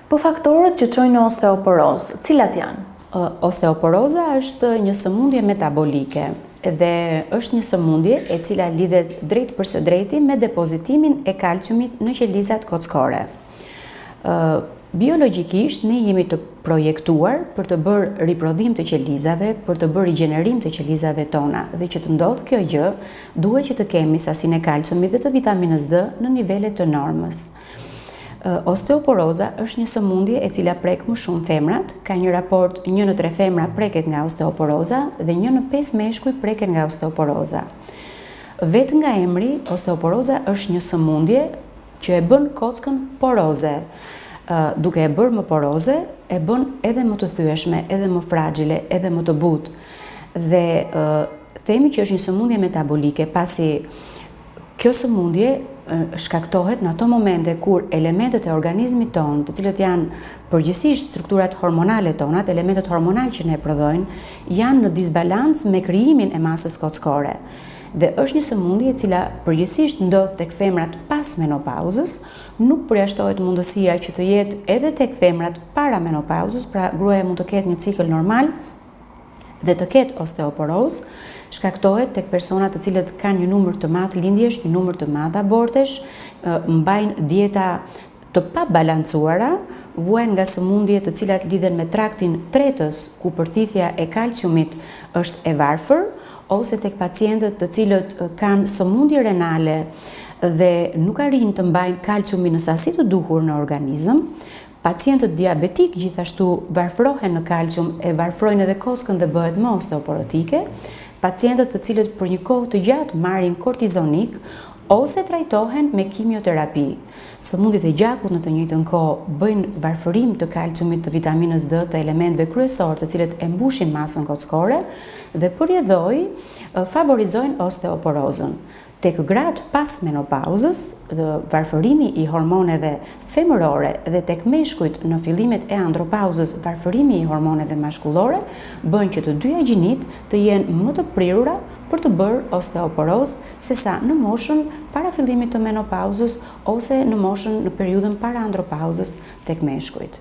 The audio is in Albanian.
Po faktorët që çojnë në osteoporozë, cilat janë? Osteoporoza është një sëmundje metabolike dhe është një sëmundje e cila lidhet drejt për së drejti me depozitimin e kalciumit në qelizat kockore. Biologjikisht ne jemi të projektuar për të bërë riprodhim të qelizave, për të bërë rigjenerim të qelizave tona, dhe që të ndodhë kjo gjë, duhet që të kemi sasinë e kalciumit dhe të vitaminës D në nivele të normës. Osteoporoza është një sëmundje e cila prek më shumë femrat, ka një raport 1 në 3 femra preket nga osteoporoza dhe 1 në 5 meshkuj preket nga osteoporoza. Vetë nga emri, osteoporoza është një sëmundje që e bën kockën poroze. Duke e bërë më poroze, e bën edhe më të thyeshme, edhe më fragile, edhe më të butë. Dhe themi që është një sëmundje metabolike, pasi kjo sëmundje shkaktohet në ato momente kur elementet e organizmit tonë, të cilët janë përgjithsisht strukturat hormonale tonat, elementet hormonale që ne prodhojnë, janë në disbalancë me krijimin e masës kockore. Dhe është një sëmundje e cila përgjithsisht ndodh tek femrat pas menopauzës, nuk përjashtohet mundësia që të jetë edhe tek femrat para menopauzës, pra gruaja mund të ketë një cikël normal dhe të ketë osteoporozë. Shkaktohet tek persona të cilët kanë një numër të madh lindjesh, një numër të madh abortesh, mbajnë dieta të pabalancuara, vuajnë nga sëmundje të cilat lidhen me traktin tretës, ku përthithja e kalciumit është e varfër, ose tek pacientët të cilët kanë sëmundje renale dhe nuk arrin të mbajnë kalciumin në sasi të duhur në organizëm. Pacientët diabetik gjithashtu varfërohen në kalcium, e varfërojnë edhe kockën dhe bëhet më osteoporotike. Pacientët të cilët për një kohë të gjatë marrin kortizonik ose trajtohen me kimioterapi. Sëmundjet e gjakut në të njëjtën kohë bëjnë varfërim të kalciumit, të vitaminës D, të elementeve kryesorë të cilët e mbushin masën kockore dhe përjedhoj favorizojnë osteoporozën. Tek gratë pas menopauzës, varfërimi i hormoneve femërore dhe tek meshkujt në fillimet e andropauzës, varfërimi i hormoneve mashkullore, bën që të dyja gjinit të jenë më të prirura për të bërë osteoporozë sesa në moshën para fillimit të menopauzës ose në moshën në periudhën para andropauzës tek meshkujt.